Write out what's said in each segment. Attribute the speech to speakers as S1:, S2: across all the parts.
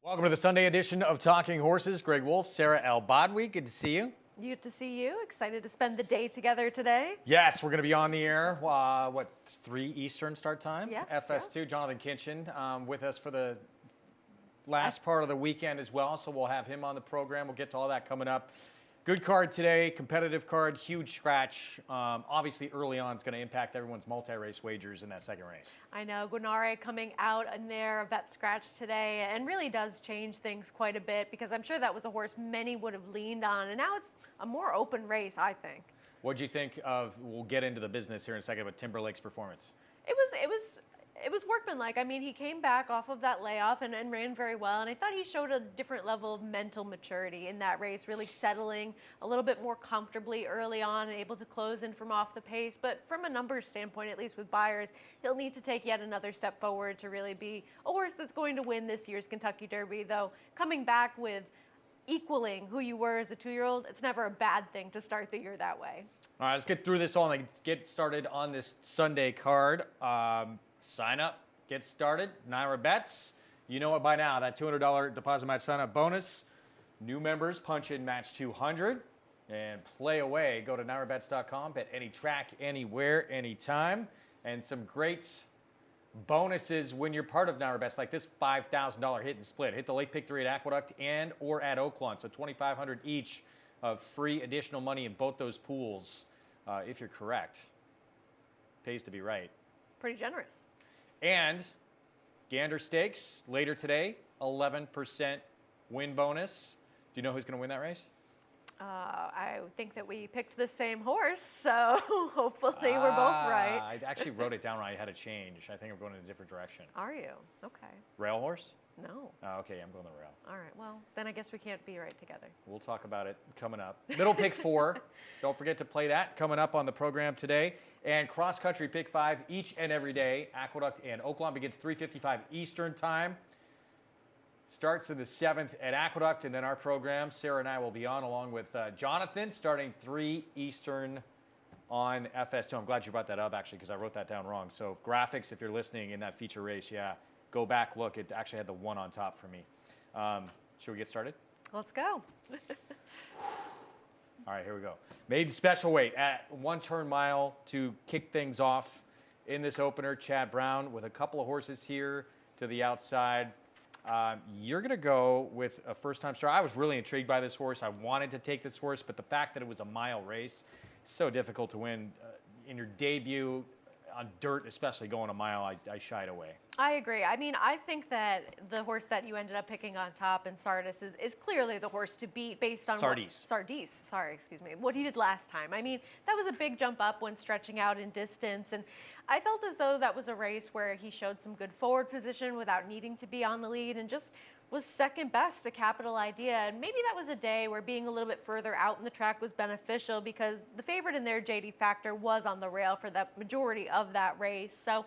S1: Welcome to the Sunday edition of Talking Horses. Greg Wolf, Sarah El-Badwi, good to see you.
S2: Good to see you. Excited to spend the day together today.
S1: Yes, we're going to be on the air, 3 Eastern start time?
S2: Yes.
S1: FS2,
S2: yeah.
S1: Jonathan Kinchin with us for the last part of the weekend as well, so we'll have him on the program. We'll get to all that coming up. Good card today, competitive card, huge scratch. Obviously, early on, it's going to impact everyone's multi-race wagers in that second race.
S2: I know Guinare coming out in there of that scratch today and really does change things quite a bit because I'm sure that was a horse many would have leaned on, and now it's a more open race, I think.
S1: What do you think of, we'll get into the business here in a second, but Timberlake's performance?
S2: It was workmanlike. I mean, he came back off of that layoff and ran very well, and I thought he showed a different level of mental maturity in that race, really settling a little bit more comfortably early on and able to close in from off the pace. But from a numbers standpoint, at least with buyers, he'll need to take yet another step forward to really be a horse that's going to win this year's Kentucky Derby, though coming back with equaling who you were as a 2-year-old, it's never a bad thing to start the year that way.
S1: All right, let's get through this all and get started on this Sunday card. Sign up, get started, NYRA Bets. You know it by now, that $200 deposit match sign up bonus. New members punch in match 200 and play away. Go to nyrabets.com, bet any track, anywhere, anytime. And some great bonuses when you're part of NYRA Bets, like this $5,000 hit and split. Hit the late pick 3 at Aqueduct and or at Oaklawn. So $2,500 each of free additional money in both those pools, if you're correct. Pays to be right.
S2: Pretty generous.
S1: And Gander Stakes later today, 11% win bonus. Do you know who's going to win that race?
S2: I think that we picked the same horse, so hopefully we're both right.
S1: I actually wrote it down. I had a change. I think I'm going in a different direction.
S2: Are you? Okay.
S1: Rail horse?
S2: No.
S1: Oh, okay, I'm going the rail.
S2: All right. Well, then I guess we can't be right together.
S1: We'll talk about it coming up. Middle pick 4. Don't forget to play that coming up on the program today. And cross country pick 5 each and every day. Aqueduct and Oaklawn begins 3:55 Eastern time. Starts in the 7th at Aqueduct, and then our program, Sarah and I will be on along with Jonathan, starting 3 Eastern on FS2. I'm glad you brought that up, actually, because I wrote that down wrong. So graphics, if you're listening in that feature race, yeah, go back, look. It actually had the 1 on top for me. Should we get started?
S2: Let's go.
S1: All right, here we go. Maiden special weight at 1 turn mile to kick things off in this opener. Chad Brown with a couple of horses here to the outside. You're going to go with a first-time start. I was really intrigued by this horse. I wanted to take this horse, but the fact that it was a mile race, so difficult to win in your debut on dirt, especially going a mile, I shied away.
S2: I agree. I mean, I think that the horse that you ended up picking on top in Sardis is clearly the horse to beat based on Sardis, sorry, excuse me, what he did last time. I mean, that was a big jump up when stretching out in distance, and I felt as though that was a race where he showed some good forward position without needing to be on the lead and just was second best to Capital Idea. And maybe that was a day where being a little bit further out in the track was beneficial because the favorite in there, JD Factor, was on the rail for the majority of that race. So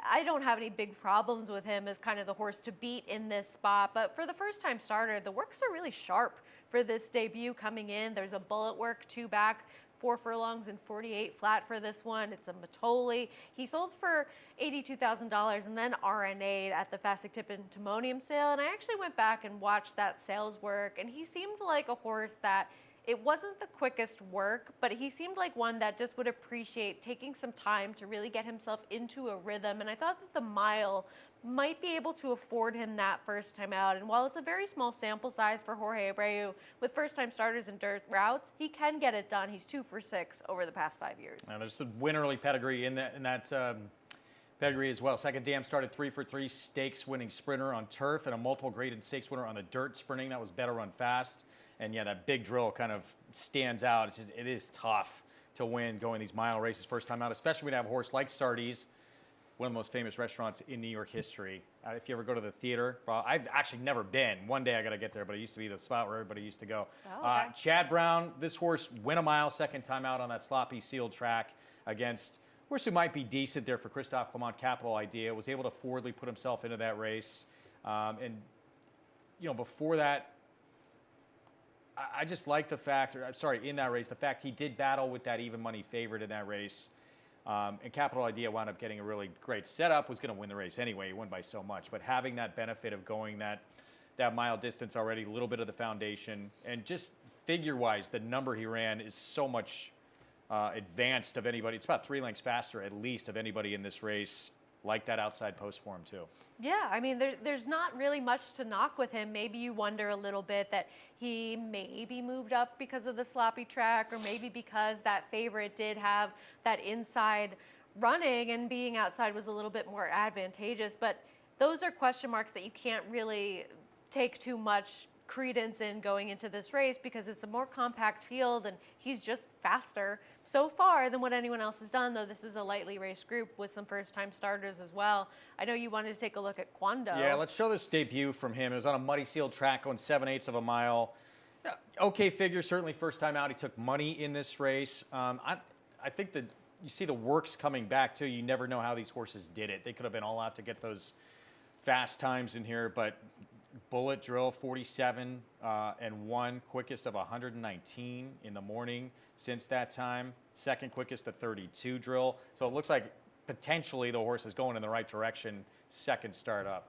S2: I don't have any big problems with him as kind of the horse to beat in this spot. But for the first-time starter, the works are really sharp for this debut coming in. There's a bullet work 2 back, 4 furlongs and 48 flat for this one. It's a Matoli. He sold for $82,000 and then RNA'd at the Fasig Tip and Timonium sale. And I actually went back and watched that sales work, and he seemed like a horse that it wasn't the quickest work, but he seemed like one that just would appreciate taking some time to really get himself into a rhythm. And I thought that the mile might be able to afford him that first time out. And while it's a very small sample size for Jorge Abreu with first-time starters and dirt routes, he can get it done. He's 2 for 6 over the past 5 years.
S1: Now, there's some win-early pedigree in that pedigree as well. Second dam started 3 for 3 stakes winning sprinter on turf and a multiple graded stakes winner on the dirt sprinting. That was Better Run Fast. And yeah, that big drill kind of stands out. It is tough to win going these mile races first time out, especially when you have a horse like Sardis, one of the most famous restaurants in New York history. If you ever go to the theater, well, I've actually never been. One day I got to get there, but it used to be the spot where everybody used to go.
S2: Oh, okay.
S1: Chad Brown, this horse win a mile second time out on that sloppy sealed track against a horse who might be decent there for Christophe Clement. Capital Idea was able to forwardly put himself into that race. And, you know, before that, I just like the fact, in that race, the fact he did battle with that even money favorite in that race. And Capital Idea wound up getting a really great setup, was going to win the race anyway. He won by so much. But having that benefit of going that that mile distance already, a little bit of the foundation, and just figure-wise, the number he ran is so much advanced of anybody. It's about 3 lengths faster, at least, of anybody in this race. Like that outside post for him, too.
S2: Yeah, I mean, there's not really much to knock with him. Maybe you wonder a little bit that he maybe moved up because of the sloppy track, or maybe because that favorite did have that inside running and being outside was a little bit more advantageous. But those are question marks that you can't really take too much credence in going into this race, because it's a more compact field and he's just faster so far than what anyone else has done, though this is a lightly raced group with some first-time starters as well. I know you wanted to take a look at Quando.
S1: Yeah, let's show this debut from him. It was on a muddy sealed track going 7/8 of a mile. Yeah, okay figure, certainly first time out. He took money in this race. I think that you see the works coming back too. You never know how these horses did it. They could have been all out to get those fast times in here, but Bullet Drill 47 and 1, quickest of 119 in the morning since that time. Second quickest to 32 Drill. So it looks like potentially the horse is going in the right direction. Second start up.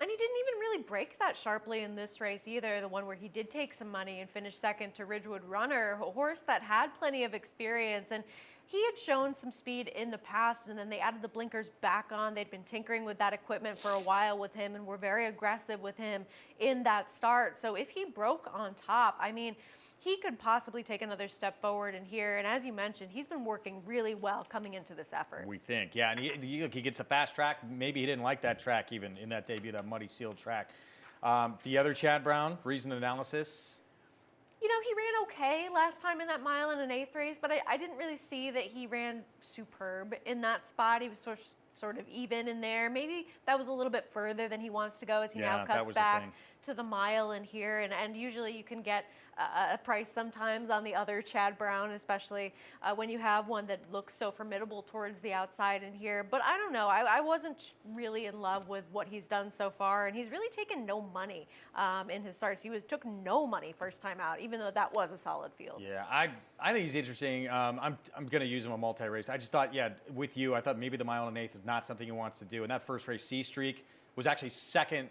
S2: And he didn't even really break that sharply in this race either, the one where he did take some money and finish second to Ridgewood Runner, a horse that had plenty of experience. And he had shown some speed in the past, and then they added the blinkers back on. They'd been tinkering with that equipment for a while with him and were very aggressive with him in that start. So if he broke on top, I mean, he could possibly take another step forward in here. And as you mentioned, he's been working really well coming into this effort.
S1: We think, yeah. And he gets a fast track. Maybe he didn't like that track even in that debut, that muddy sealed track. The other Chad Brown, Reasoned Analysis.
S2: You know, he ran okay last time in that mile in an 8th race, but I didn't really see that he ran superb in that spot. He was sort of even in there. Maybe that was a little bit further than he wants to go as he now cuts back to the mile in here. And usually you can get a price sometimes on the other Chad Brown, especially when you have one that looks so formidable towards the outside in here. But I don't know. I wasn't really in love with what he's done so far, and he's really taken no money in his starts. He took no money first time out, even though that was a solid field.
S1: Yeah, I think he's interesting. I'm going to use him a multi-race. I just thought, yeah, with you, I thought maybe the mile and an eighth is not something he wants to do. And that first race, C Streak, was actually second,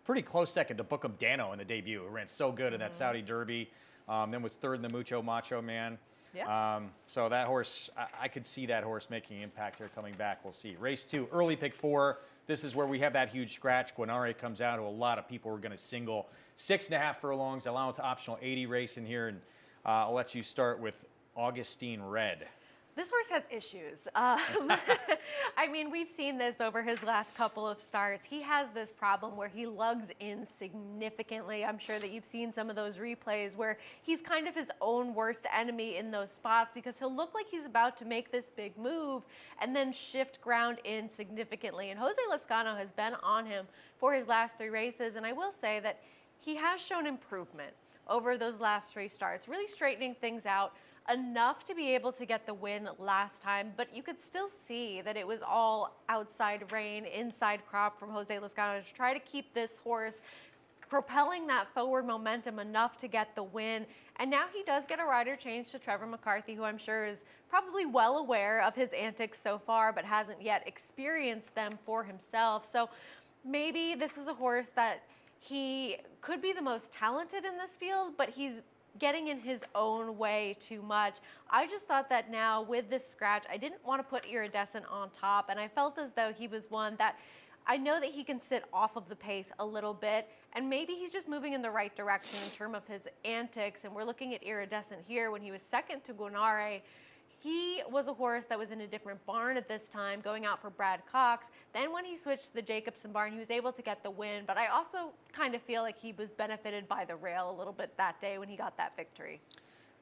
S1: pretty close second to Bookham Dano in the debut. It ran so good in that Saudi Derby. Then was third in the Mucho Macho Man.
S2: Yeah.
S1: So that horse, I could see that horse making impact here coming back. We'll see. Race 2, early pick 4. This is where we have that huge scratch. Guanare comes out, who a lot of people were going to single. 6.5 furlongs, allowance optional 80 race in here. And I'll let you start with Augustine Red.
S2: This horse has issues. I mean, we've seen this over his last couple of starts. He has this problem where he lugs in significantly. I'm sure that you've seen some of those replays where he's kind of his own worst enemy in those spots, because he'll look like he's about to make this big move and then shift ground in significantly. And Jose Lezcano has been on him for his last 3 races, and I will say that he has shown improvement over those last 3 starts, really straightening things out enough to be able to get the win last time, but you could still see that it was all outside rein, inside crop from Jose Lezcano to try to keep this horse propelling that forward momentum enough to get the win. And now he does get a rider change to Trevor McCarthy, who I'm sure is probably well aware of his antics so far, but hasn't yet experienced them for himself. So maybe this is a horse that he could be the most talented in this field, but he's getting in his own way too much. I just thought that now with this scratch, I didn't want to put Iridescent on top, and I felt as though he was one that I know that he can sit off of the pace a little bit, and maybe he's just moving in the right direction in terms of his antics. And we're looking at Iridescent here. When he was second to Guanare, he was a horse that was in a different barn at this time, going out for Brad Cox. Then when he switched to the Jacobson barn, he was able to get the win. But I also kind of feel like he was benefited by the rail a little bit that day when he got that victory.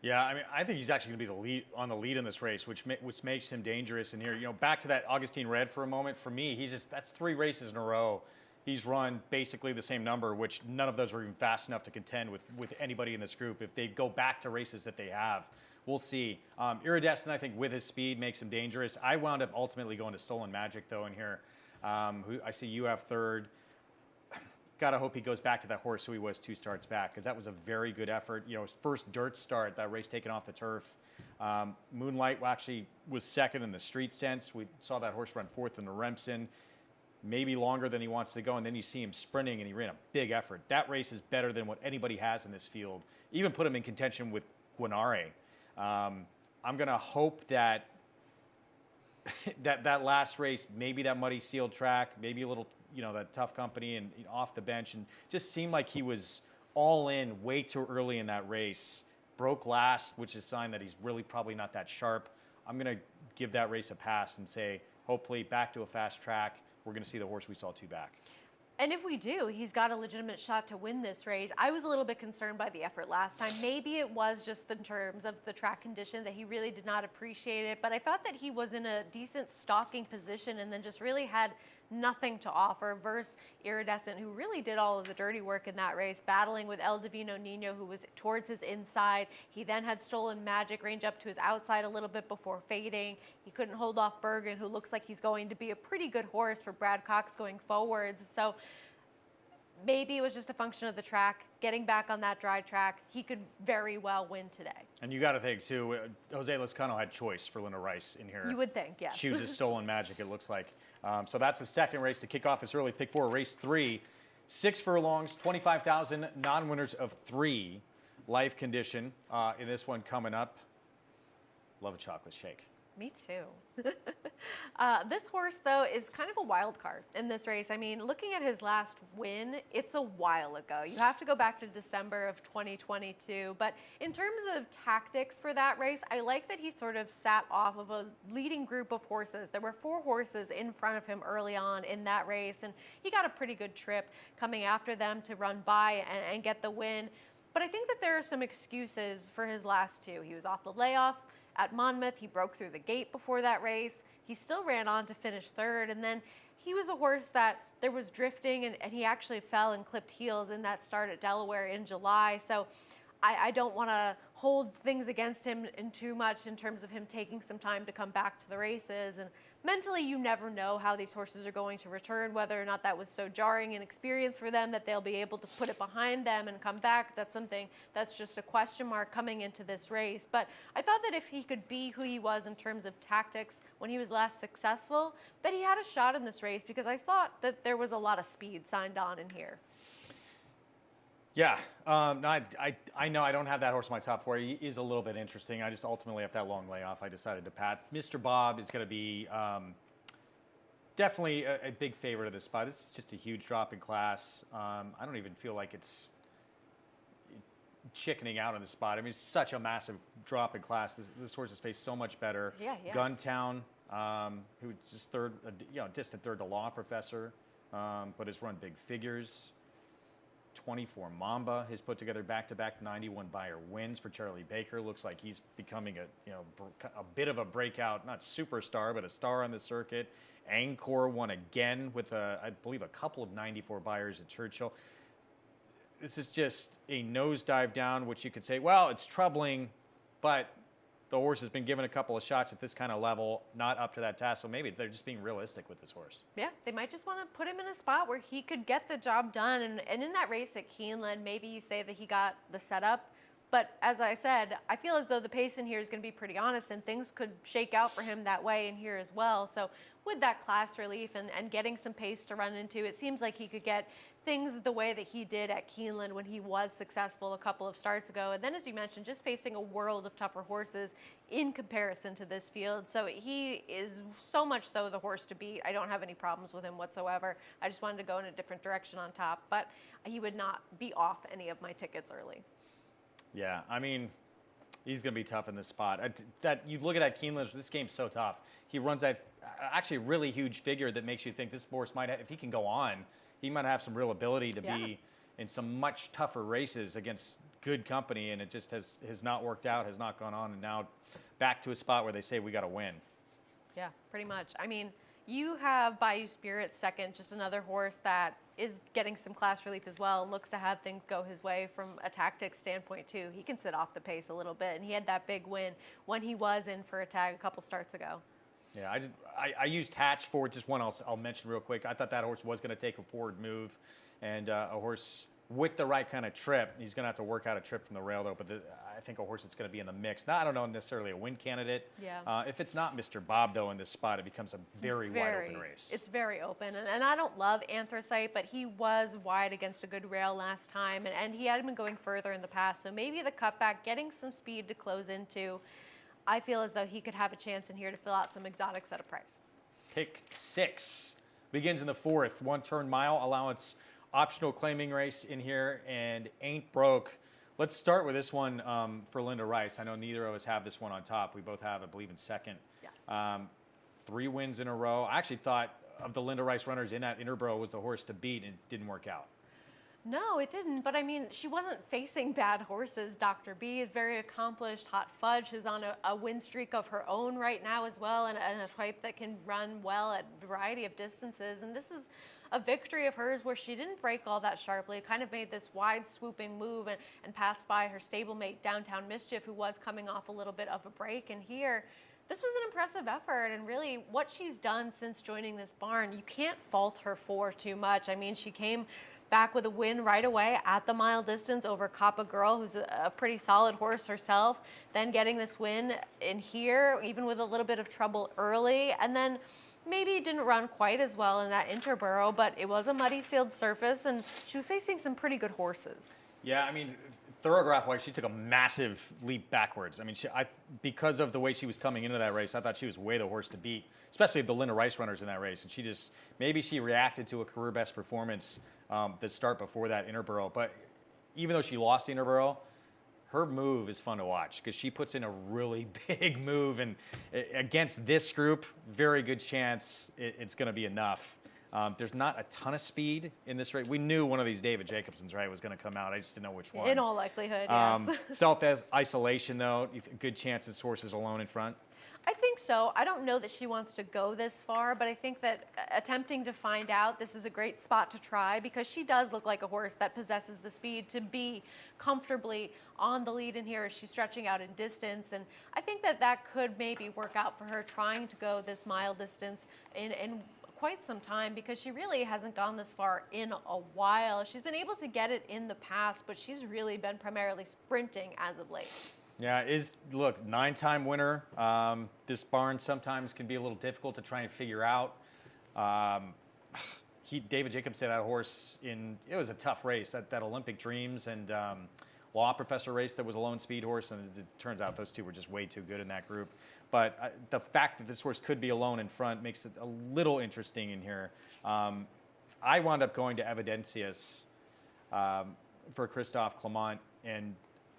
S1: Yeah, I mean, I think he's actually going to be on the lead in this race, which makes him dangerous in here. You know, back to that Augustine Red for a moment. For me, that's 3 races in a row. He's run basically the same number, which none of those were even fast enough to contend with anybody in this group. If they go back to races that they have, we'll see. Iridescent, I think, with his speed, makes him dangerous. I wound up ultimately going to Stolen Magic, though, in here. Who I see you have third. Gotta hope he goes back to that horse who he was 2 starts back, because that was a very good effort. You know, his first dirt start, that race taken off the turf. Moonlight actually was second in the Street Sense. We saw that horse run 4th in the Remsen. maybe longer than he wants to go, and then you see him sprinting, and he ran a big effort. That race is better than what anybody has in this field. Even put him in contention with Guanare. I'm going to hope that that last race, maybe that muddy sealed track, maybe a little, that tough company and off the bench, and just seemed like he was all in way too early in that race. Broke last, which is a sign that he's really probably not that sharp. I'm going to give that race a pass and say, hopefully back to a fast track. We're going to see the horse we saw 2 back.
S2: And if we do, he's got a legitimate shot to win this race. I was a little bit concerned by the effort last time. Maybe it was just in terms of the track condition that he really did not appreciate it, but I thought that he was in a decent stalking position and then just really had nothing to offer versus Iridescent, who really did all of the dirty work in that race, battling with El Divino Nino, who was towards his inside. He then had Stolen Magic range up to his outside a little bit before fading. He couldn't hold off Bergen, who looks like he's going to be a pretty good horse for Brad Cox going forwards. So maybe it was just a function of the track, getting back on that dry track. He could very well win today.
S1: And you got to think, too, Jose Lezcano had choice for Linda Rice in here.
S2: You would think, yes.
S1: Chooses Stolen Magic, it looks like. So that's the second race to kick off this early pick 4, race 3. 6 furlongs, 25,000 non-winners of 3. Life condition in this one coming up. Love a chocolate shake.
S2: Me too. This horse, though, is kind of a wild card in this race. I mean, looking at his last win, it's a while ago. You have to go back to December of 2022. But in terms of tactics for that race, I like that he sort of sat off of a leading group of horses. There were 4 horses in front of him early on in that race, and he got a pretty good trip coming after them to run by and get the win. But I think that there are some excuses for his last 2. He was off the layoff at Monmouth. He broke through the gate before that race. He still ran on to finish 3rd. And then he was a horse that there was drifting, and he actually fell and clipped heels in that start at Delaware in July. So I don't want to hold things against him in too much in terms of him taking some time to come back to the races. And mentally, you never know how these horses are going to return, whether or not that was so jarring an experience for them that they'll be able to put it behind them and come back. That's something that's just a question mark coming into this race. But I thought that if he could be who he was in terms of tactics when he was last successful, that he had a shot in this race, because I thought that there was a lot of speed signed on in here.
S1: Yeah, no, I know I don't have that horse in my top 4. He is a little bit interesting. I just ultimately, after that long layoff, I decided to pat. Mr. Bob is going to be definitely a big favorite of this spot. This is just a huge drop in class. I don't even feel like it's chickening out in the spot. I mean, it's such a massive drop in class. This horse has faced so much better.
S2: Yeah, he has.
S1: Guntown, who was just third, distant third to Law Professor, but has run big figures. 24 Mamba has put together back-to-back 91 Beyer wins for Charlie Baker. Looks like he's becoming a bit of a breakout, not superstar, but a star on the circuit. Angkor won again with I believe a couple of 94 Beyers at Churchill. This is just a nosedive down, which you could say, well, it's troubling, but the horse has been given a couple of shots at this kind of level, not up to that task. So maybe they're just being realistic with this horse.
S2: Yeah, they might just want to put him in a spot where he could get the job done. And in that race at Keeneland, maybe you say that he got the setup. But as I said, I feel as though the pace in here is going to be pretty honest, and things could shake out for him that way in here as well. So with that class relief and getting some pace to run into, it seems like he could get things the way that he did at Keeneland when he was successful a couple of starts ago. And then, as you mentioned, just facing a world of tougher horses in comparison to this field. So he is so much so the horse to beat. I don't have any problems with him whatsoever. I just wanted to go in a different direction on top, but he would not be off any of my tickets early.
S1: Yeah, I mean, he's going to be tough in this spot. That you look at that Keeneland, this game's so tough. He runs that actually really huge figure that makes you think this horse might have, if he can go on, he might have some real ability to be in some much tougher races against good company, and it just has not worked out, has not gone on, and now back to a spot where they say we got to win.
S2: Yeah, pretty much. I mean, you have Bayou Spirit second, just another horse that is getting some class relief as well, and looks to have things go his way from a tactics standpoint too. He can sit off the pace a little bit, and he had that big win when he was in for a tag a couple starts ago.
S1: Yeah, I used Hatch for just one I'll mention real quick. I thought that horse was going to take a forward move, and a horse with the right kind of trip. He's going to have to work out a trip from the rail, though. But I think a horse that's going to be in the mix. Now, I don't know necessarily a win candidate.
S2: Yeah.
S1: If it's not Mr. Bob, though, in this spot, it becomes a very wide open race.
S2: It's very open. And I don't love Anthracite, but he was wide against a good rail last time. And he had been going further in the past. So maybe the cutback, getting some speed to close into, I feel as though he could have a chance in here to fill out some exotics at a price.
S1: Pick 6 begins in the 4th. 1-turn mile allowance. Optional claiming race in here, and Ain't Broke. Let's start with this one for Linda Rice. I know neither of us have this one on top. We both have, I believe, in second.
S2: Yes.
S1: 3 wins in a row. I actually thought of the Linda Rice runners in that Interboro was the horse to beat, and it didn't work out.
S2: No, it didn't. But I mean, she wasn't facing bad horses. Dr. B is very accomplished. Hot Fudge is on a win streak of her own right now as well, and a type that can run well at a variety of distances. And this is a victory of hers where she didn't break all that sharply. Kind of made this wide swooping move and passed by her stablemate Downtown Mischief, who was coming off a little bit of a break. And here, this was an impressive effort, and really what she's done since joining this barn, you can't fault her for too much. I mean, she came back with a win right away at the mile distance over Coppa Girl, who's a pretty solid horse herself, then getting this win in here, even with a little bit of trouble early, and then maybe didn't run quite as well in that Interboro, but it was a muddy sealed surface, and she was facing some pretty good horses.
S1: Yeah, I mean, thoroughgraph-wise, she took a massive leap backwards. I mean, because of the way she was coming into that race, I thought she was way the horse to beat, especially the Linda Rice runners in that race. And maybe she reacted to a career best performance the start before that Interboro. But even though she lost the Interboro, her move is fun to watch because she puts in a really big move. And against this group, very good chance it's going to be enough. There's not a ton of speed in this race. We knew one of these David Jacobsons, right, was going to come out. I just didn't know which one.
S2: In all likelihood, yes.
S1: Self-isolation, though, good chance this horse is alone in front.
S2: I think so. I don't know that she wants to go this far, but I think that attempting to find out, this is a great spot to try because she does look like a horse that possesses the speed to be comfortably on the lead in here as she's stretching out in distance. And I think that could maybe work out for her trying to go this mile distance in quite some time because she really hasn't gone this far in a while. She's been able to get it in the past, but she's really been primarily sprinting as of late.
S1: Yeah, look, 9-time winner. This barn sometimes can be a little difficult to try and figure out. David Jacobs had a horse it was a tough race, that Olympic Dreams and Law Professor race that was a lone speed horse, and it turns out those two were just way too good in that group. But the fact that this horse could be alone in front makes it a little interesting in here. I wound up going to Evidencias for Christophe Clement, and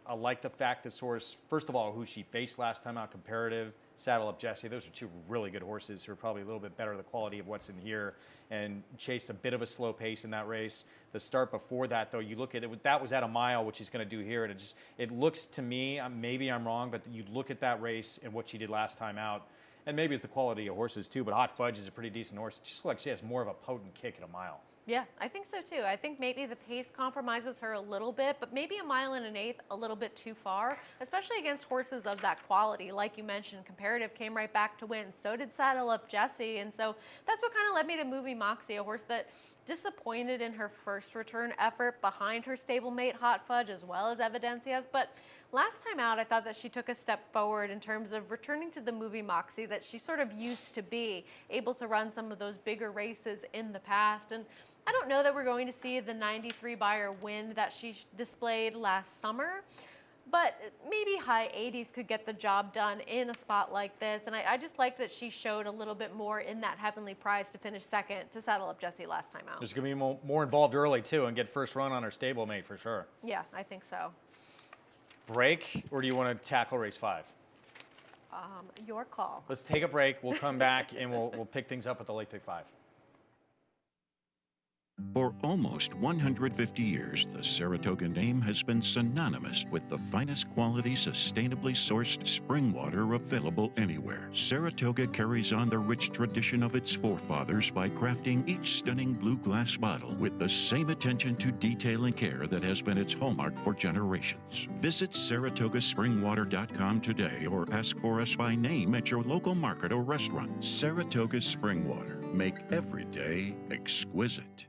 S1: I like the fact this horse, first of all, who she faced last time out, comparative, Saddle Up Jesse. Those are two really good horses who are probably a little bit better the quality of what's in here, and chased a bit of a slow pace in that race. The start before that, though, you look at it, that was at a mile, which he's going to do here, and it looks to me, maybe I'm wrong, but you look at that race and what she did last time out, and maybe it's the quality of horses too, but Hot Fudge is a pretty decent horse. It just looks like she has more of a potent kick at a mile.
S2: Yeah, I think so too. I think maybe the pace compromises her a little bit, but maybe 1 1/8 a little bit too far, especially against horses of that quality. Like you mentioned, Comparative came right back to win. So did Saddle Up Jesse. And so that's what kind of led me to Movie Moxie, a horse that disappointed in her first return effort behind her stablemate Hot Fudge as well as Evidencias. But last time out, I thought that she took a step forward in terms of returning to the Movie Moxie that she sort of used to be, able to run some of those bigger races in the past. And I don't know that we're going to see the 93 Beyer win that she displayed last summer, but maybe high 80s could get the job done in a spot like this. And I just like that she showed a little bit more in that Heavenly Prize to finish second to Saddle Up Jesse last time out.
S1: There's going to be more involved early, too, and get first run on her stablemate for sure.
S2: Yeah, I think so.
S1: Break, or do you want to tackle race 5?
S2: Your call.
S1: Let's take a break. We'll come back, and we'll pick things up at the late pick 5.
S3: For almost 150 years, the Saratoga name has been synonymous with the finest quality, sustainably sourced spring water available anywhere. Saratoga carries on the rich tradition of its forefathers by crafting each stunning blue glass bottle with the same attention to detail and care that has been its hallmark for generations. Visit SaratogaSpringwater.com today or ask for us by name at your local market or restaurant. Saratoga Spring Water. Make every day exquisite.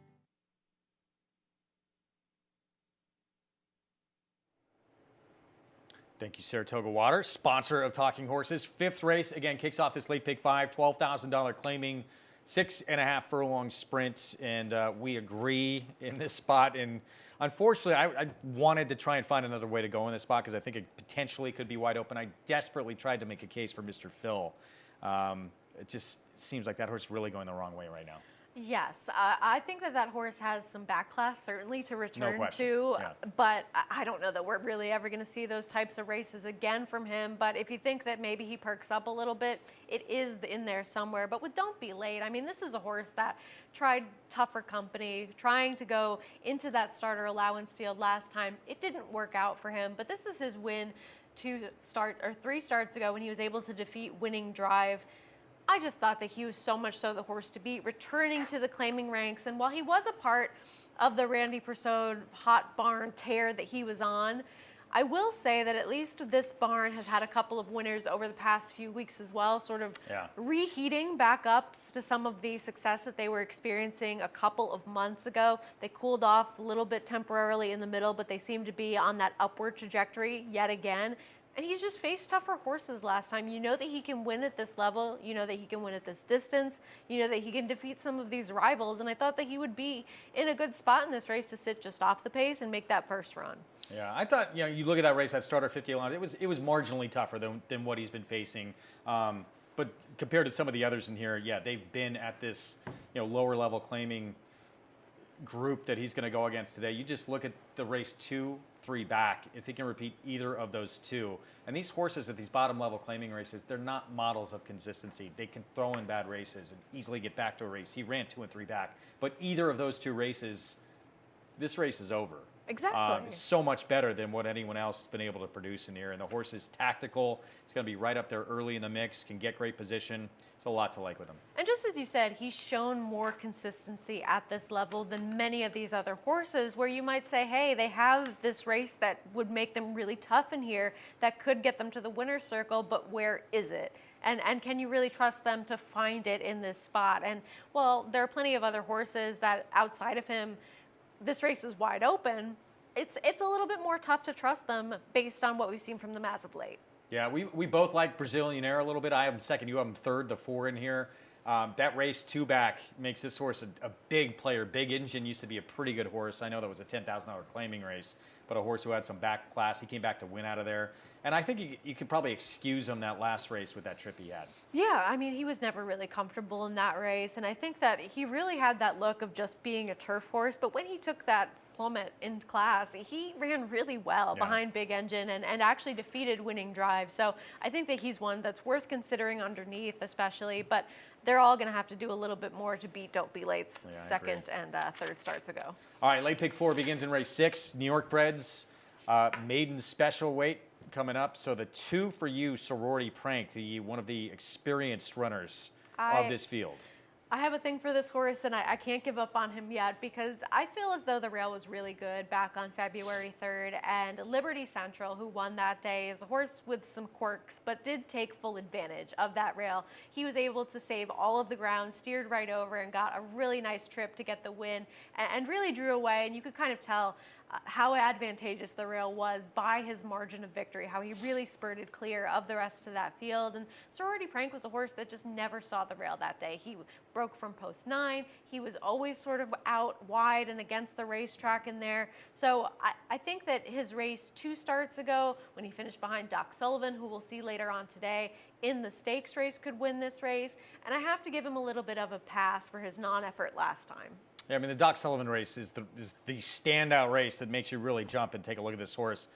S1: Thank you, Saratoga Water, sponsor of Talking Horses. Fifth race, again, kicks off this late pick 5, $12,000 claiming, 6.5 furlong sprint, and we agree in this spot. And unfortunately, I wanted to try and find another way to go in this spot because I think it potentially could be wide open. I desperately tried to make a case for Mr. Phil. It just seems like that horse is really going the wrong way right now.
S2: Yes, I think that horse has some back class certainly to return to,
S1: Yeah.
S2: but I don't know that we're really ever going to see those types of races again from him. But if you think that maybe he perks up a little bit, it is in there somewhere. But with Don't Be Late, I mean, this is a horse that tried tougher company, trying to go into that starter allowance field last time. It didn't work out for him, but this is his win 3 starts ago when he was able to defeat Winning Drive. I just thought that he was so much so the horse to beat, returning to the claiming ranks. And while he was a part of the Randy Persaud hot barn tear that he was on, I will say that at least this barn has had a couple of winners over the past few weeks as well, sort of reheating back up to some of the success that they were experiencing a couple of months ago. They cooled off a little bit temporarily in the middle, but they seem to be on that upward trajectory yet again. And he's just faced tougher horses last time. You know that he can win at this level. You know that he can win at this distance. You know that he can defeat some of these rivals. And I thought that he would be in a good spot in this race to sit just off the pace and make that first run.
S1: Yeah, I thought, you look at that race, that starter 50 allowance, it was marginally tougher than what he's been facing. But compared to some of the others in here, yeah, they've been at this, lower level claiming group that he's going to go against today. You just look at the race 2, 3 back, if he can repeat either of those two. And these horses at these bottom level claiming races, they're not models of consistency. They can throw in bad races and easily get back to a race. He ran 2 and 3 back, but either of those 2 races, this race is over.
S2: Exactly.
S1: It's so much better than what anyone else has been able to produce in here. And the horse is tactical. It's going to be right up there early in the mix, can get great position. It's a lot to like with him.
S2: And just as you said, he's shown more consistency at this level than many of these other horses where you might say, hey, they have this race that would make them really tough in here that could get them to the winner's circle, but where is it? And can you really trust them to find it in this spot? And, well, there are plenty of other horses that outside of him, this race is wide open. It's a little bit more tough to trust them based on what we've seen from them as of late.
S1: Yeah, we both like Brazilianaire a little bit. I have him second, you have him third, the 4 in here. That race 2 back makes this horse a big player. Big Engine used to be a pretty good horse. I know that was a $10,000 claiming race, but a horse who had some back class. He came back to win out of there. And I think you could probably excuse him that last race with that trip he had.
S2: Yeah, I mean, he was never really comfortable in that race. And I think that he really had that look of just being a turf horse. But when he took that plummet in class, he ran really well behind Big Engine and actually defeated Winning Drive. So I think that he's one that's worth considering underneath, especially. But they're all going to have to do a little bit more to beat Don't Be Late's second and third starts ago.
S1: All right, late pick 4 begins in race 6. New York Breds, maiden special weight coming up. So the 2 for you, Sorority Prank, one of the experienced runners of this field.
S2: I have a thing for this horse, and I can't give up on him yet because I feel as though the rail was really good back on February 3rd, and Liberty Central, who won that day, is a horse with some quirks, but did take full advantage of that rail. He was able to save all of the ground, steered right over, and got a really nice trip to get the win, and really drew away, and you could kind of tell how advantageous the rail was by his margin of victory, how he really spurted clear of the rest of that field. And Sorority Prank was a horse that just never saw the rail that day. He broke from post 9. He was always sort of out wide and against the racetrack in there. So I think that his race 2 starts ago, when he finished behind Doc Sullivan, who we'll see later on today in the stakes race, could win this race. And I have to give him a little bit of a pass for his non-effort last time.
S1: Yeah, I mean, the Doc Sullivan race is the standout race that makes you really jump and take a look at this horse.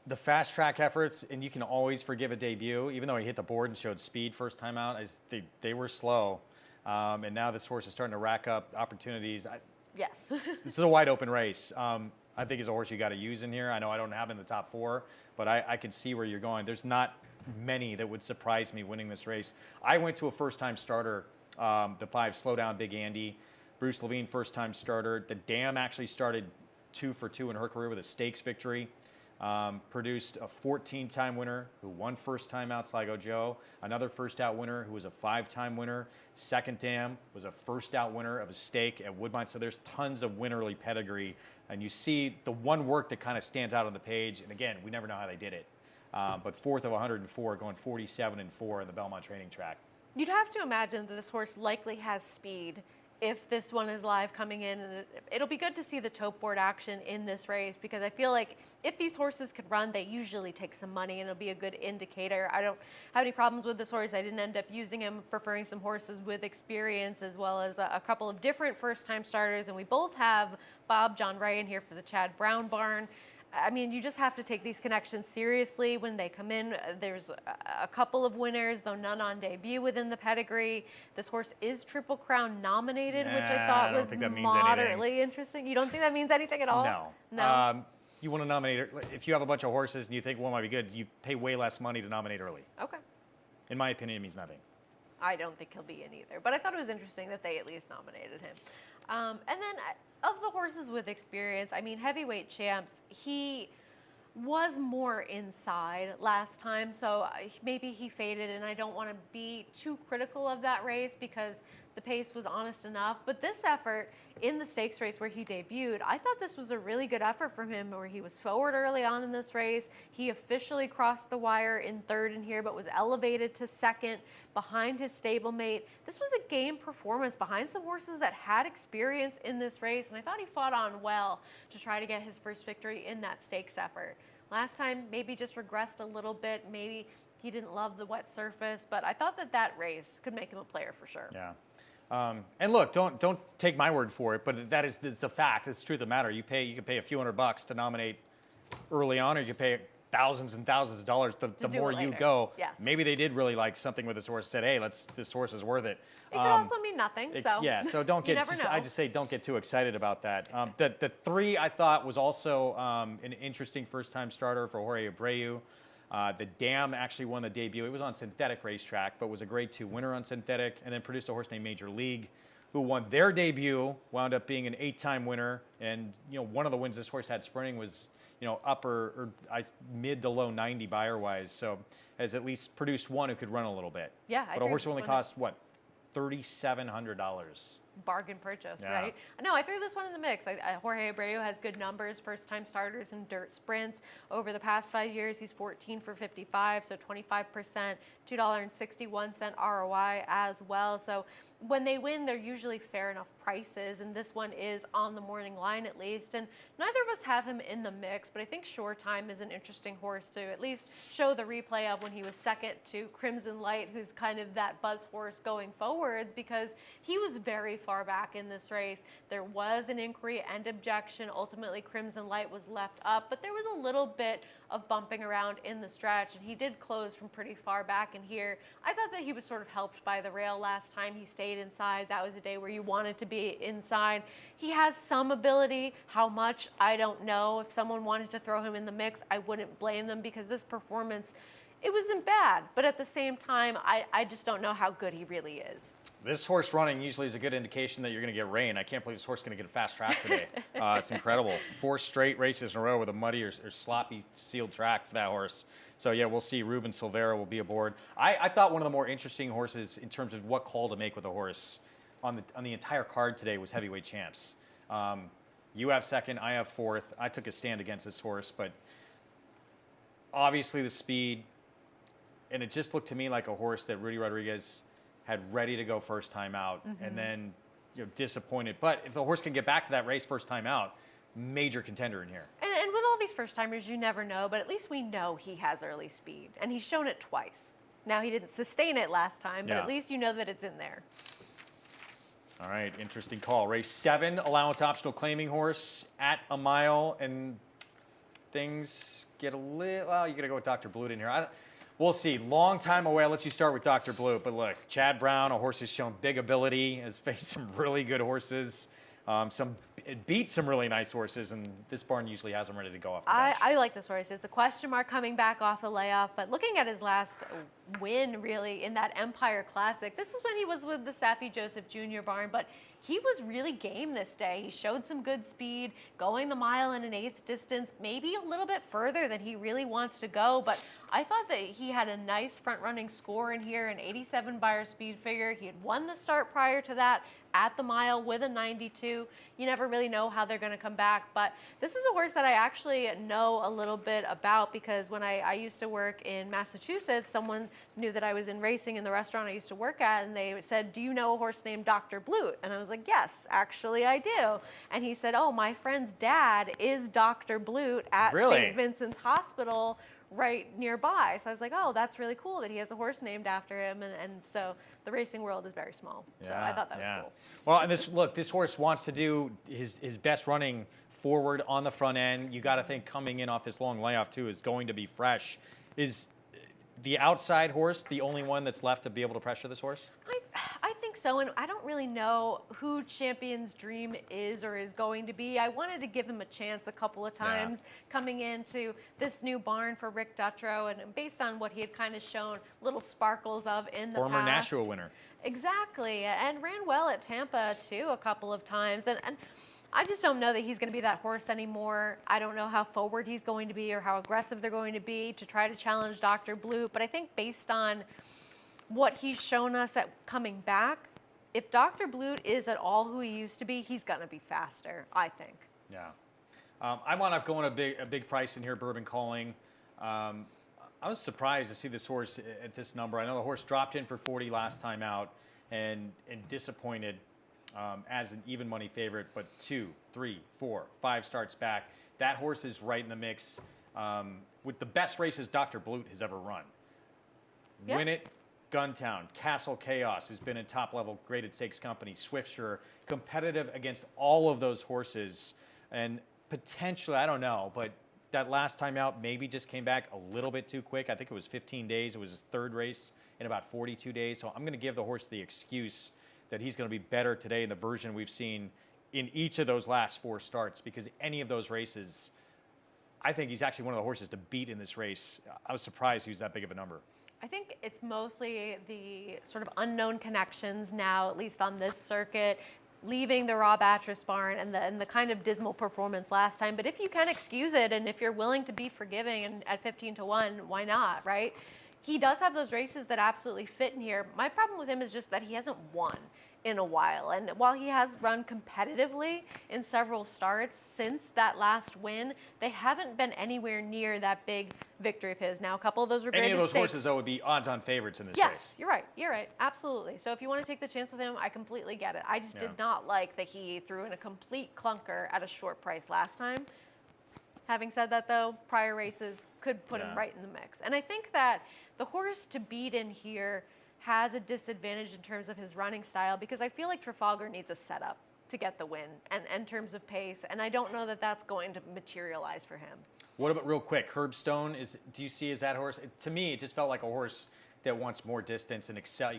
S1: The fast track efforts, and you can always forgive a debut, even though he hit the board and showed speed first time out, they were slow. And now this horse is starting to rack up opportunities.
S2: Yes.
S1: This is a wide open race. I think he's a horse you got to use in here. I know I don't have him in the top 4, but I can see where you're going. There's not many that would surprise me winning this race. I went to a first-time starter, the 5 Slow Down Big Andy. Bruce Levine, first-time starter. The Dam actually started 2 for 2 in her career with a stakes victory. Produced a 14-time winner who won first time out, Sligo Joe. Another first out winner who was a 5-time winner. Second Dam was a first out winner of a stake at Woodbine. So there's tons of winnerly pedigree. And you see the one work that kind of stands out on the page. And again, we never know how they did it. but fourth of 104, going 47-4 in the Belmont Training Track.
S2: You'd have to imagine that this horse likely has speed if this one is live coming in, and it'll be good to see the tote board action in this race, because I feel like if these horses could run, they usually take some money, and it'll be a good indicator. I don't have any problems with this horse. I didn't end up using him, preferring some horses with experience, as well as a couple of different first-time starters, and we both have Bob John Ray in here for the Chad Brown barn. I mean, you just have to take these connections seriously when they come in. There's a couple of winners, though none on debut within the pedigree. This horse is Triple Crown nominated, which I thought was moderately interesting. You don't think that means anything at all?
S1: No.
S2: No?
S1: You want to nominate, if you have a bunch of horses and you think one might be good, you pay way less money to nominate early.
S2: Okay.
S1: In my opinion, it means nothing.
S2: I don't think he'll be in either, but I thought it was interesting that they at least nominated him. And then of the horses with experience, I mean, Heavyweight Champs, he was more inside last time, so maybe he faded, and I don't want to be too critical of that race because the pace was honest enough. But this effort in the stakes race where he debuted, I thought this was a really good effort from him, where he was forward early on in this race. He officially crossed the wire in third in here, but was elevated to second behind his stablemate. This was a game performance behind some horses that had experience in this race, and I thought he fought on well to try to get his first victory in that stakes effort. Last time, maybe just regressed a little bit. Maybe he didn't love the wet surface, but I thought that race could make him a player for sure.
S1: Yeah. And look, don't take my word for it, but it's a fact. It's the truth of the matter. You can pay a few $100 to nominate early on, or you can pay thousands and thousands of dollars the more you go.
S2: Yes.
S1: Maybe they did really like something with this horse. Said, hey, this horse is worth it.
S2: It could also mean nothing. So
S1: so don't get. I just say don't get too excited about that. The three I thought was also an interesting first-time starter for Jorge Abreu. The Dam actually won the debut. It was on synthetic racetrack, but was a Grade 2 winner on synthetic, and then produced a horse named Major League, who won their debut, wound up being an 8-time winner. And one of the wins this horse had sprinting was upper or mid to low 90 Beyer-wise. So has at least produced one who could run a little bit.
S2: Yeah,
S1: but a horse only cost what, $3,700.
S2: Bargain purchase, right? No, I threw this one in the mix. Jorge Abreu has good numbers, first-time starters in dirt sprints. Over the past 5 years, he's 14 for 55, so 25%, $2.61 ROI as well. So when they win, they're usually fair enough prices, and this one is on the morning line at least. And neither of us have him in the mix, but I think Shore Time is an interesting horse to at least show the replay of when he was second to Crimson Light, who's kind of that buzz horse going forwards, because he was very far back in this race. There was an inquiry and objection. Ultimately, Crimson Light was left up, but there was a little bit of bumping around in the stretch, and he did close from pretty far back in here. I thought that he was sort of helped by the rail last time. He stayed inside. That was a day where you wanted to be inside. He has some ability. How much, I don't know. If someone wanted to throw him in the mix, I wouldn't blame them, because this performance, it wasn't bad, but at the same time, I just don't know how good he really is.
S1: This horse running usually is a good indication that you're going to get rain. I can't believe this horse is going to get a fast track today. It's incredible. 4 straight races in a row with a muddy or sloppy sealed track for that horse. So, yeah, we'll see. Ruben Silvera will be aboard. I thought one of the more interesting horses in terms of what call to make with a horse on the entire card today was Heavyweight Champs. You have second, I have fourth. I took a stand against this horse, but obviously the speed, and it just looked to me like a horse that Rudy Rodriguez had ready to go first time out, and then disappointed. But if the horse can get back to that race first time out, major contender in here.
S2: And with all these first timers, you never know, but at least we know he has early speed, and he's shown it twice. Now, he didn't sustain it last time, but at least you know that it's in there.
S1: All right, interesting call. Race 7, allowance optional claiming horse at a mile, and things get a little, well, you got to go with Dr. Blute in here. We'll see. Long time away. I'll let you start with Dr. Blute. But look, Chad Brown, a horse who's shown big ability, has faced some really good horses. It beat some really nice horses, and this barn usually has them ready to go off the bench.
S2: I like this horse. It's a question mark coming back off the layoff, but looking at his last win really in that Empire Classic. This is when he was with the Saffie Joseph Jr. barn, but he was really game this day. He showed some good speed, going the mile in an eighth distance, maybe a little bit further than he really wants to go, but I thought that he had a nice front-running score in here, an 87 Beyer speed figure. He had won the start prior to that at the mile with a 92. You never really know how they're going to come back, but this is a horse that I actually know a little bit about because when I used to work in Massachusetts, someone knew that I was in racing in the restaurant I used to work at, and they said, "Do you know a horse named Dr. Blute?" And I was like, "Yes, actually I do." And he said, "Oh, my friend's dad is Dr. Blute at
S1: Really?
S2: St. Vincent's Hospital right nearby." So I was like, "Oh, that's really cool that he has a horse named after him." And so the racing world is very small. So I thought that was cool.
S1: Well, and this horse wants to do his best running forward on the front end. You got to think coming in off this long layoff too is going to be fresh. Is the outside horse the only one that's left to be able to pressure this horse?
S2: I think so, and I don't really know who Champion's Dream is or is going to be. I wanted to give him a chance a couple of times coming into this new barn for Rick Dutrow, and based on what he had kind of shown little sparkles of in the
S1: Former
S2: past.
S1: Nashua winner.
S2: Exactly, and ran well at Tampa too a couple of times, and I just don't know that he's going to be that horse anymore. I don't know how forward he's going to be or how aggressive they're going to be to try to challenge Dr. Blute, but I think based on what he's shown us at coming back, if Dr. Blute is at all who he used to be, he's going to be faster, I think.
S1: Yeah. I wound up going a big price in here, Bourbon Calling. I was surprised to see this horse at this number. I know the horse dropped in for 40 last time out and disappointed as an even money favorite, but 2, 3, 4, 5 starts back. That horse is right in the mix with the best races Dr. Blute has ever run.
S2: Yeah.
S1: Win It, Guntown, Castle Chaos, who's been in top-level graded stakes company, Swiftsure, competitive against all of those horses, and potentially, I don't know, but that last time out maybe just came back a little bit too quick. I think it was 15 days. It was his third race in about 42 days, so I'm going to give the horse the excuse that he's going to be better today in the version we've seen in each of those last 4 starts, because any of those races, I think he's actually one of the horses to beat in this race. I was surprised he was that big of a number.
S2: I think it's mostly the sort of unknown connections now, at least on this circuit, leaving the Rob Atras barn and the kind of dismal performance last time. But if you can excuse it, and if you're willing to be forgiving and at 15-1, why not, right? He does have those races that absolutely fit in here. My problem with him is just that he hasn't won in a while. And while he has run competitively in several starts since that last win, they haven't been anywhere near that big victory of his. Now, a couple of those were
S1: Any of those
S2: stakes.
S1: horses, though, would be odds-on favorites in this
S2: Yes,
S1: race.
S2: you're right. You're right. Absolutely. So if you want to take the chance with him, I completely get it. I just did not like that he threw in a complete clunker at a short price last time. Having said that, though, prior races could put him right in the mix. And I think that the horse to beat in here has a disadvantage in terms of his running style, because I feel like Trafalgar needs a setup to get the win and in terms of pace, and I don't know that that's going to materialize for him.
S1: What about, real quick, Curbstone? Do you see as that horse? To me, it just felt like a horse that wants more distance and excel.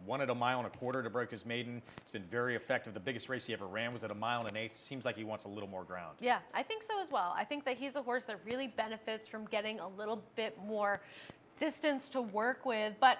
S1: Won at 1.25 miles to break his maiden. It's been very effective. The biggest race he ever ran was at 1.125 miles. Seems like he wants a little more ground.
S2: Yeah, I think so as well. I think that he's a horse that really benefits from getting a little bit more distance to work with, but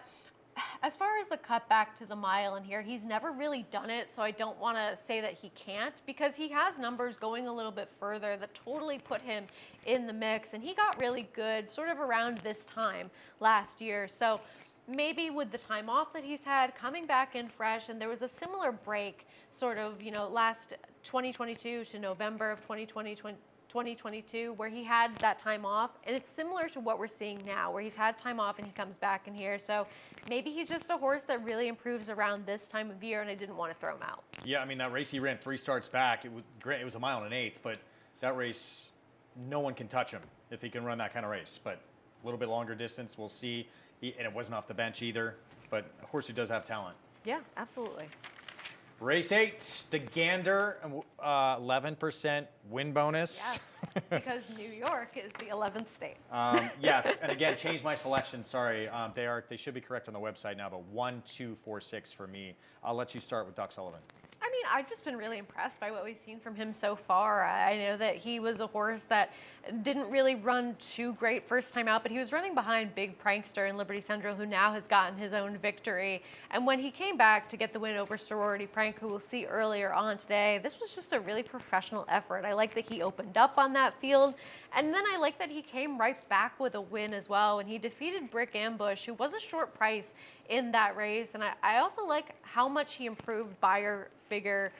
S2: as far as the cutback to the mile in here, he's never really done it, so I don't want to say that he can't, because he has numbers going a little bit further that totally put him in the mix, and he got really good sort of around this time last year. So maybe with the time off that he's had, coming back in fresh, and there was a similar break sort of, last 2022 to November of 2022, where he had that time off, and it's similar to what we're seeing now, where he's had time off and he comes back in here. So maybe he's just a horse that really improves around this time of year, and I didn't want to throw him out.
S1: Yeah, I mean, that race he ran 3 starts back, it was great. It was 1.125 miles, but that race, no one can touch him if he can run that kind of race. But a little bit longer distance, we'll see. And it wasn't off the bench either, but a horse who does have talent.
S2: Yeah, absolutely.
S1: Race 8, the Gander, 11% win bonus.
S2: Yes, because New York is the 11th state.
S1: Yeah, and again, changed my selection. Sorry, they should be correct on the website now, but 1, 2, 4, 6 for me. I'll let you start with Doc Sullivan.
S2: I mean, I've just been really impressed by what we've seen from him so far. I know that he was a horse that didn't really run too great first time out, but he was running behind Big Prankster and Liberty Central, who now has gotten his own victory. And when he came back to get the win over Sorority Prank, who we'll see earlier on today, this was just a really professional effort. I like that he opened up on that field. And then I like that he came right back with a win as well when he defeated Brick Ambush, who was a short price in that race. And I also like how much he improved Beyer figure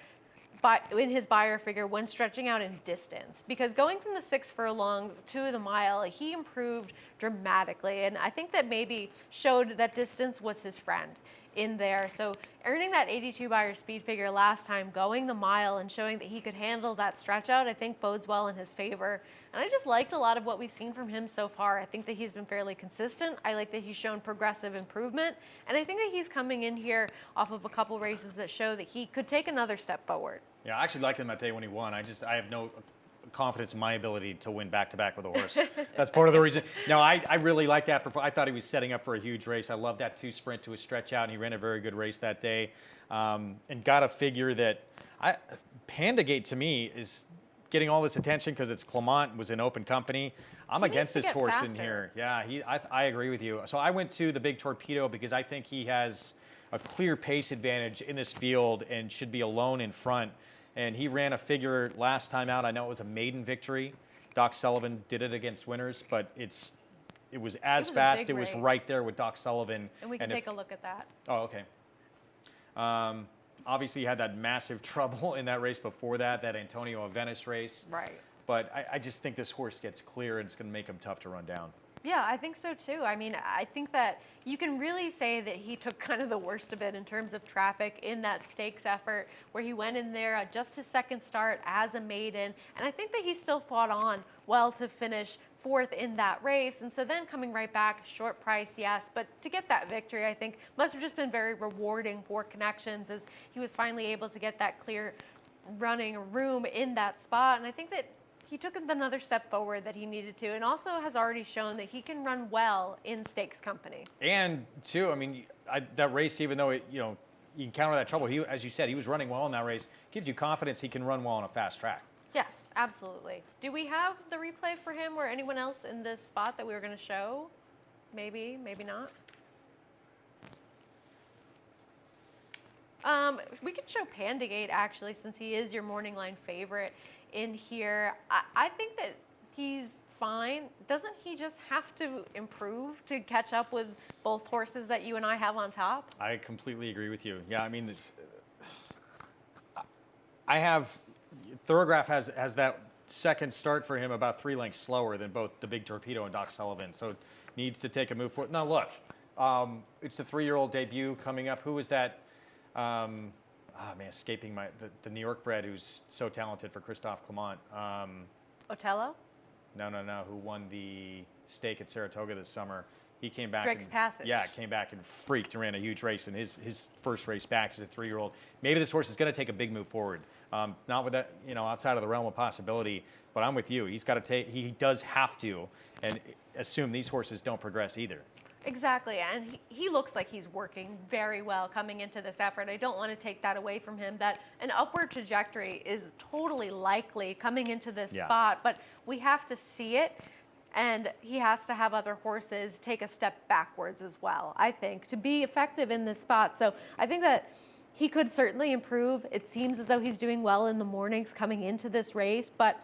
S2: in his Beyer figure when stretching out in distance, because going from the 6 furlongs to the mile, he improved dramatically. And I think that maybe showed that distance was his friend in there. So earning that 82 Beyer speed figure last time, going the mile and showing that he could handle that stretch out, I think bodes well in his favor. And I just liked a lot of what we've seen from him so far. I think that he's been fairly consistent. I like that he's shown progressive improvement. And I think that he's coming in here off of a couple races that show that he could take another step forward.
S1: Yeah, I actually liked him that day when he won. I have no confidence in my ability to win back-to-back with a horse. That's part of the reason. No, I really like that. I thought he was setting up for a huge race. I love that 2 sprint to a stretch out, and he ran a very good race that day. And got a figure that Pandagate to me is getting all this attention because it's Clement, was in open company. I'm against this horse in here. Yeah, I agree with you. So I went to the Big Torpedo because I think he has a clear pace advantage in this field and should be alone in front. And he ran a figure last time out. I know it was a maiden victory. Doc Sullivan did it against winners, but it was as fast. It was right there with Doc Sullivan.
S2: And we can take a look at that.
S1: Oh, okay. Obviously, he had that massive trouble in that race before that Antonio of Venice race.
S2: Right.
S1: But I just think this horse gets clear, and it's going to make him tough to run down.
S2: Yeah, I think so too. I mean, I think that you can really say that he took kind of the worst of it in terms of traffic in that stakes effort where he went in there just his second start as a maiden. And I think that he still fought on well to finish 4th in that race. And so then coming right back, short price, yes, but to get that victory, I think must have just been very rewarding for Connections as he was finally able to get that clear running room in that spot. And I think that he took another step forward that he needed to, and also has already shown that he can run well in stakes company. And
S1: too, I mean, that race, even though you encounter that trouble, as you said, he was running well in that race. Gives you confidence he can run well on a fast track.
S2: Yes, absolutely. Do we have the replay for him or anyone else in this spot that we were going to show? Maybe, maybe not. We could show Pandagate actually, since he is your morning line favorite in here. I think that he's fine. Doesn't he just have to improve to catch up with both horses that you and I have on top?
S1: I completely agree with you. Yeah, I mean, Thoroughgraph has that second start for him about 3 lengths slower than both the Big Torpedo and Doc Sullivan, so needs to take a move forward. Now look, it's the 3-year-old debut coming up. Who was that? Escaping the New York bred who's so talented for Christophe Clement.
S2: Otello?
S1: No. Who won the stake at Saratoga this summer? He came back.
S2: Drake's Passage.
S1: Yeah, came back and freaked and ran a huge race in his first race back as a 3-year-old. Maybe this horse is going to take a big move forward. Not with that, outside of the realm of possibility. But I'm with you. He's got to take. He does have to, and assume these horses don't progress either.
S2: Exactly, and he looks like he's working very well coming into this effort. I don't want to take that away from him, that an upward trajectory is totally likely coming into this spot, but we have to see it, and he has to have other horses take a step backwards as well, I think, to be effective in this spot. So I think that he could certainly improve. It seems as though he's doing well in the mornings coming into this race, but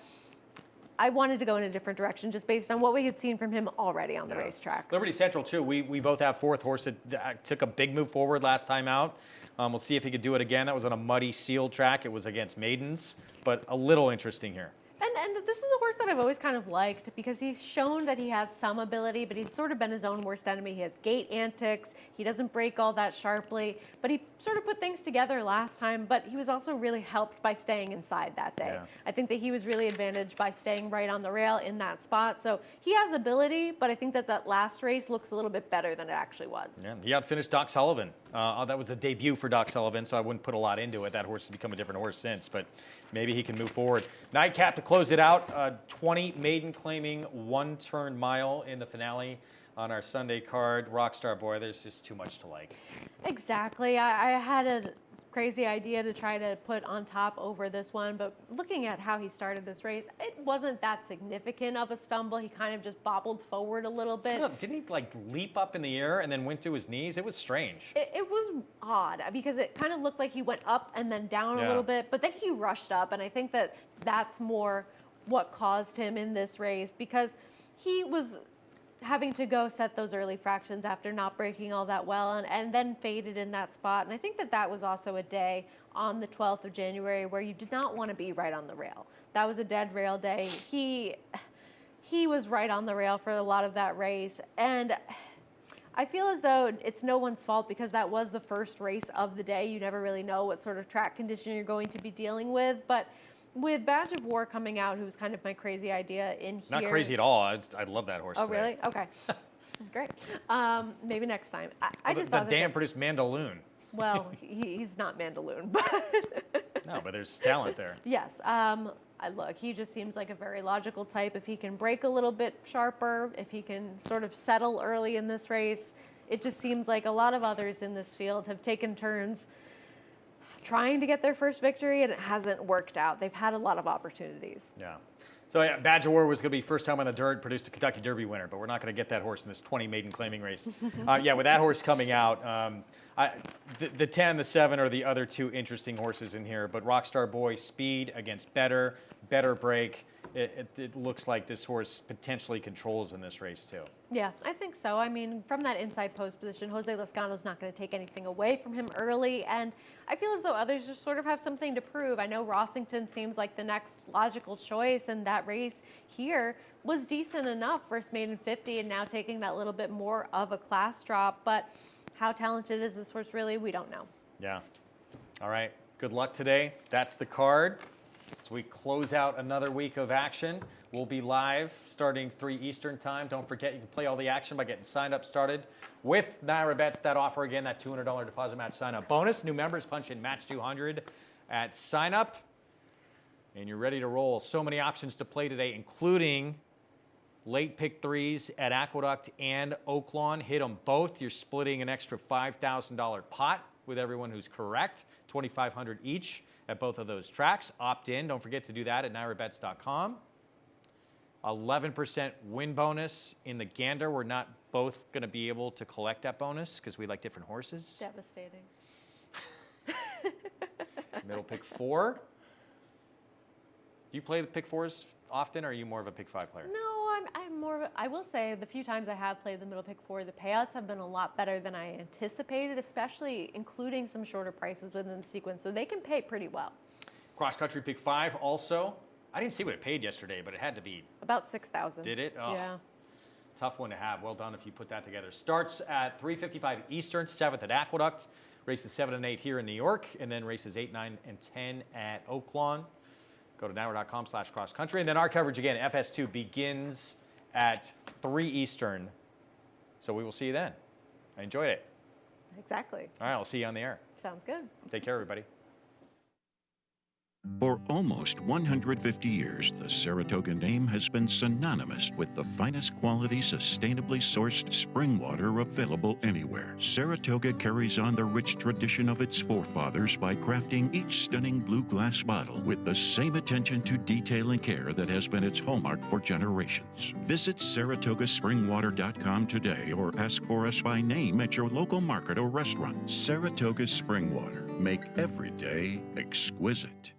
S2: I wanted to go in a different direction just based on what we had seen from him already on the racetrack.
S1: Liberty Central, too. We both have 4th horse that took a big move forward last time out. We'll see if he could do it again. That was on a muddy, sealed track. It was against maidens, but a little interesting here.
S2: And this is a horse that I've always kind of liked because he's shown that he has some ability, but he's sort of been his own worst enemy. He has gait antics. He doesn't break all that sharply, but he sort of put things together last time, but he was also really helped by staying inside that day. Yeah. I think that he was really advantaged by staying right on the rail in that spot. So he has ability, but I think that last race looks a little bit better than it actually was. Yeah,
S1: he outfinished Doc Sullivan. That was a debut for Doc Sullivan, so I wouldn't put a lot into it. That horse has become a different horse since, but maybe he can move forward. Nightcap to close it out. 20 maiden claiming 1-turn mile in the finale on our Sunday card. Rockstar Boy, there's just too much to like.
S2: Exactly. I had a crazy idea to try to put on top over this one, but looking at how he started this race, it wasn't that significant of a stumble. He kind of just bobbled forward a little bit.
S1: Didn't he like leap up in the air and then went to his knees? It was strange.
S2: It was odd because it kind of looked like he went up and then down a little bit, but then he rushed up, and I think that that's more what caused him in this race, because he was having to go set those early fractions after not breaking all that well, and then faded in that spot. And I think that that was also a day on the 12th of January where you did not want to be right on the rail. That was a dead rail day. He was right on the rail for a lot of that race, and I feel as though it's no one's fault because that was the first race of the day. You never really know what sort of track condition you're going to be dealing with, but with Badge of War coming out, who's kind of my crazy idea in here.
S1: Not crazy at all. I love that horse.
S2: Oh,
S1: today.
S2: really? Okay. Great. Maybe next time. I just
S1: the
S2: thought
S1: dam produced Mandaloon.
S2: well, he's not Mandaloon, but
S1: No, but there's talent there.
S2: yes. Look, he just seems like a very logical type. If he can break a little bit sharper, if he can sort of settle early in this race, it just seems like a lot of others in this field have taken turns trying to get their first victory, and it hasn't worked out. They've had a lot of opportunities.
S1: Yeah. So yeah, Badge of War was going to be first time on the dirt, produced a Kentucky Derby winner, but we're not going to get that horse in this 20 maiden claiming race. Yeah, with that horse coming out, the 10, the 7 are the other two interesting horses in here, but Rockstar Boy, speed against better break. It looks like this horse potentially controls in this race too.
S2: Yeah, I think so. I mean, from that inside post position, Jose Lezcano's not going to take anything away from him early, and I feel as though others just sort of have something to prove. I know Rossington seems like the next logical choice, and that race here was decent enough, first maiden 50, and now taking that little bit more of a class drop, but how talented is this horse really? We don't know.
S1: Yeah. All right. Good luck today. That's the card. So we close out another week of action. We'll be live starting 3 Eastern time. Don't forget, you can play all the action by getting signed up started with Naira Bets. That offer again, that $200 deposit match sign up bonus. New members punch in match 200 at sign up. And you're ready to roll. So many options to play today, including late pick threes at Aqueduct and Oaklawn. Hit them both. You're splitting an extra $5,000 pot with everyone who's correct. $2,500 each at both of those tracks. Opt in. Don't forget to do that at nairabets.com. 11% win bonus in the Gander. We're not both going to be able to collect that bonus because we like different horses.
S2: Devastating.
S1: Middle pick 4. Do you play the pick 4s often, or are you more of a pick 5 player?
S2: No, I'm more of a, I will say the few times I have played the middle pick 4, the payouts have been a lot better than I anticipated, especially including some shorter prices within the sequence, so they can pay pretty well.
S1: Cross country pick 5 also. I didn't see what it paid yesterday, but it had to be.
S2: About 6,000.
S1: Did it? Oh,
S2: yeah.
S1: Tough one to have. Well done if you put that together. Starts at 3:55 Eastern, 7th at Aqueduct. Races 7 and 8 here in New York, and then races 8, 9, and 10 at Oaklawn. Go to naira.com/cross country. And then our coverage again, FS2 begins at 3 Eastern. So we will see you then. I enjoyed it.
S2: Exactly.
S1: All right, I'll see you on the air.
S2: Sounds good.
S1: Take care, everybody.
S3: For almost 150 years, the Saratoga name has been synonymous with the finest quality, sustainably sourced spring water available anywhere. Saratoga carries on the rich tradition of its forefathers by crafting each stunning blue glass bottle with the same attention to detail and care that has been its hallmark for generations. Visit SaratogaSpringwater.com today or ask for us by name at your local market or restaurant. Saratoga Spring Water. Make every day exquisite.